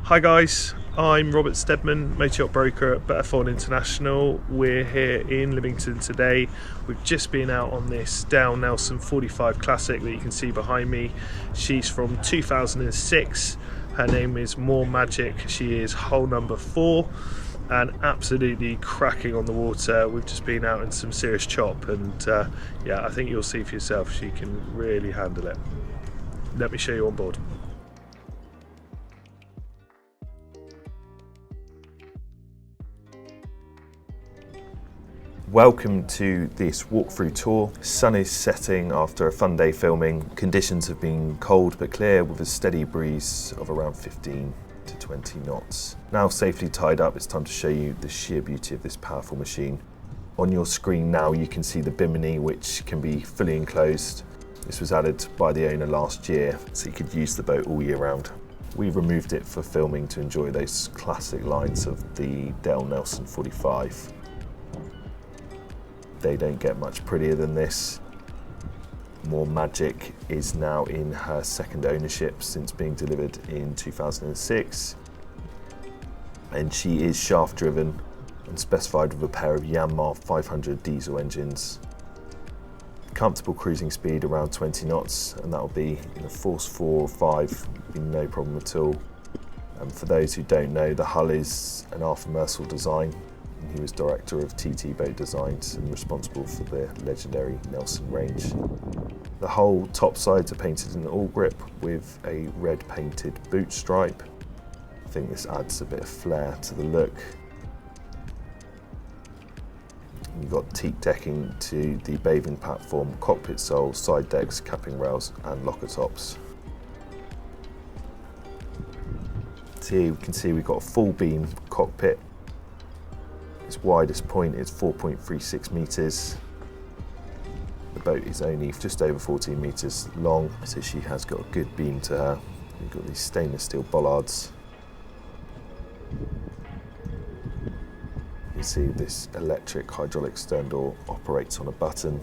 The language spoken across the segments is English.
Hi guys, I'm Robert Steadman, motor yacht broker at Berthon International. We're here in Livingston today. We've just been out on this Dale Nelson 45 Classic that you can see behind me. She's from 2006. Her name is More Magic. She is hull number 4 and absolutely cracking on the water. We've just been out in some serious chop and yeah, I think you'll see for yourself she can really handle it. Let me show you on board. Welcome to this walkthrough tour. Sun is setting after a fun day filming. Conditions have been cold but clear with a steady breeze of around 15 to 20 knots. Now safely tied up, it's time to show you the sheer beauty of this powerful machine. On your screen now you can see the bimini, which can be fully enclosed. This was added by the owner last year so you could use the boat all year round. We removed it for filming to enjoy those classic lines of the Dale Nelson 45. They don't get much prettier than this. More Magic is now in her second ownership since being delivered in 2006. And she is shaft driven and specified with a pair of Yanmar 500 diesel engines. Comfortable cruising speed around 20 knots, and that'll be in a force 4 or 5, be no problem at all. And for those who don't know, the hull is an Arthur Mersall design. He was director of TT Boat Designs and responsible for the legendary Nelson range. The whole top sides are painted in all grip with a red painted boot stripe. I think this adds a bit of flair to the look. You've got teak decking to the bathing platform, cockpit sole, side decks, capping rails and locker tops. So here we can see we've got a full beam cockpit. Its widest point is 4.36 metres. The boat is only just over 14 metres long, so she has got a good beam to her. We've got these stainless steel bollards. You can see this electric hydraulic stern door operates on a button.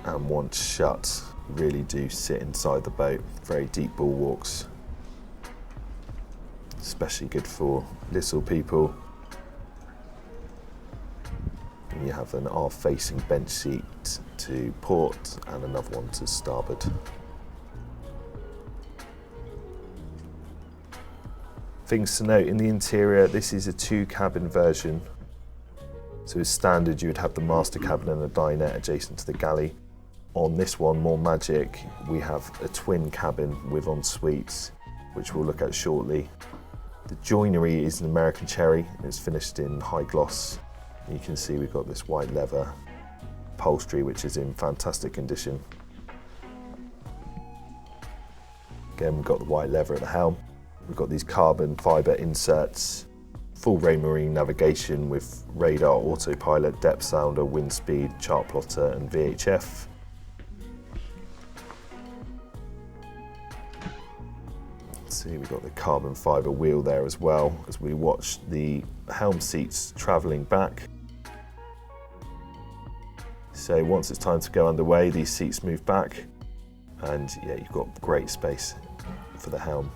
And once shut, you really do sit inside the boat. Very deep bulwarks. Especially good for little people. And you have an aft-facing bench seat to port and another one to starboard. Things to note in the interior, this is a 2-cabin version. So as standard you would have the master cabin and a dinette adjacent to the galley. On this one, More Magic, we have a twin cabin with en-suites, which we'll look at shortly. The joinery is an American cherry. It's finished in high gloss. You can see we've got this white leather upholstery, which is in fantastic condition. Again, we've got the white leather at the helm. We've got these carbon fibre inserts, full Raymarine Navigation with radar, autopilot, depth sounder, wind speed, chart plotter and VHF. See, we've got the carbon fibre wheel there as well as we watch the helm seats travelling back. So once it's time to go underway, these seats move back and yeah, you've got great space for the helm.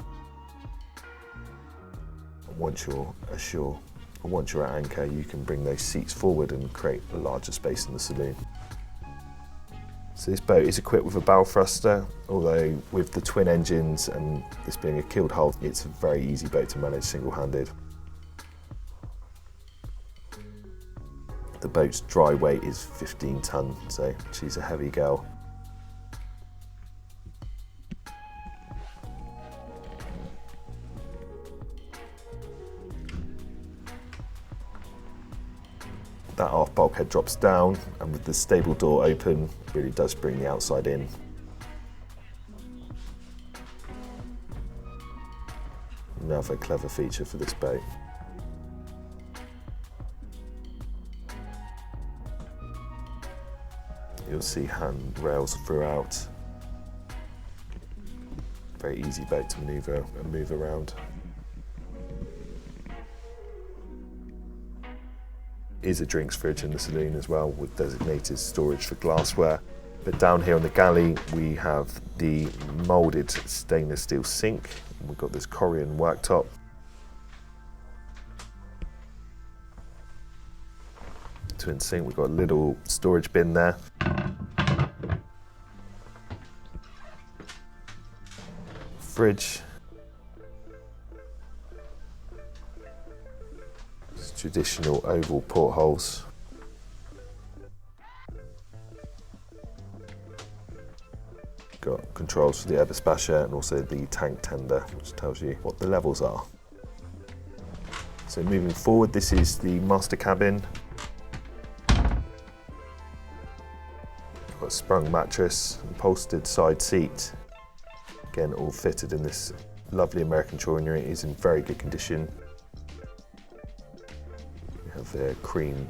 Once you're ashore, or once you're at anchor, you can bring those seats forward and create a larger space in the saloon. So this boat is equipped with a bow thruster, although with the twin engines and this being a keeled hull, it's a very easy boat to manage single-handed. The boat's dry weight is 15 tonne, so she's a heavy girl. That aft bulkhead drops down, and with the stable door open, really does bring the outside in. Another clever feature for this boat. You'll see handrails throughout. Very easy boat to manoeuvre and move around. Is a drinks fridge in the saloon as well, with designated storage for glassware. But down here on the galley, we have the moulded stainless steel sink. We've got this Korean worktop. Twin sink, we've got a little storage bin there. Fridge. It's traditional oval portholes. Got controls for the air dispatcher and also the tank tender, which tells you what the levels are. So moving forward, this is the master cabin. Got a sprung mattress, upholstered side seat. Again, all fitted in this lovely American joinery. It is in very good condition. We have the cream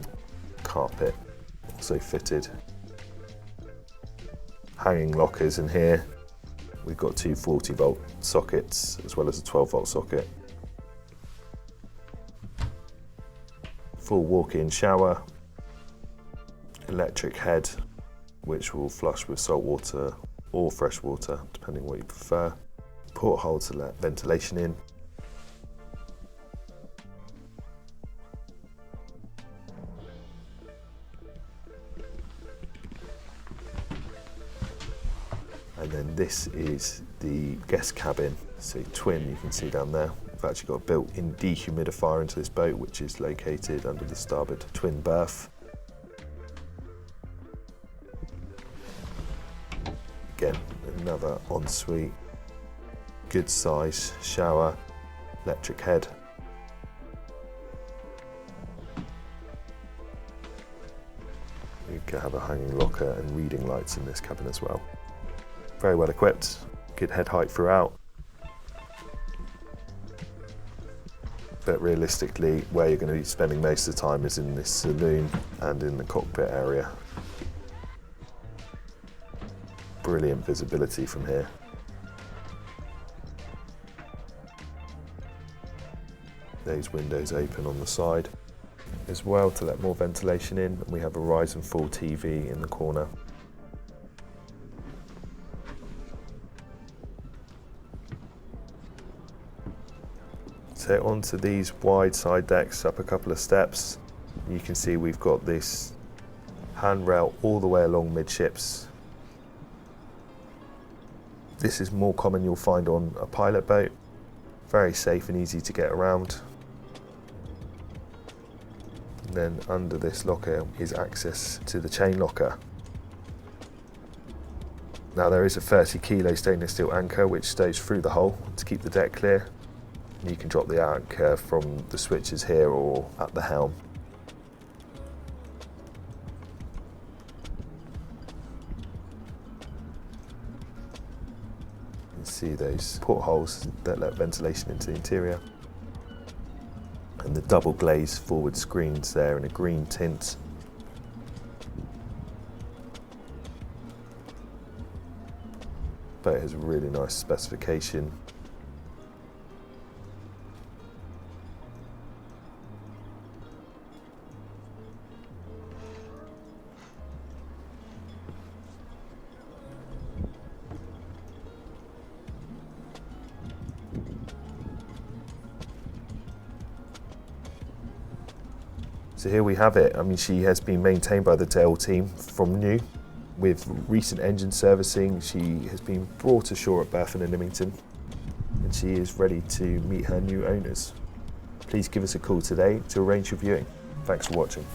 carpet also fitted. Hanging lockers in here. We've got two 40-volt sockets as well as a 12-volt socket. Full walk-in shower. Electric head, which will flush with salt water or fresh water, depending what you prefer. Porthole to let ventilation in. And then this is the guest cabin, so twin, you can see down there. We've actually got a built-in dehumidifier into this boat, which is located under the starboard twin berth. Again, another ensuite, good size shower, electric head. You can have a hanging locker and reading lights in this cabin as well. Very well equipped, good head height throughout. But realistically, where you're going to be spending most of the time is in this saloon and in the cockpit area. Brilliant visibility from here. Those windows open on the side as well to let more ventilation in. We have a rise and fall TV in the corner. So onto these wide side decks, up a couple of steps. You can see we've got this handrail all the way along midships. This is more common you'll find on a pilot boat. Very safe and easy to get around. And then under this locker is access to the chain locker. Now there is a 30 kilo stainless steel anchor which stays through the hull to keep the deck clear. You can drop the anchor from the switches here or at the helm. You can see those portholes that let ventilation into the interior. And the double glazed forward screens there in a green tint. But it has a really nice specification. So here we have it. I mean, she has been maintained by the Dale team from new. With recent engine servicing, she has been brought ashore at Berthon in Lymington, and she is ready to meet her new owners. Please give us a call today to arrange your viewing. Thanks for watching.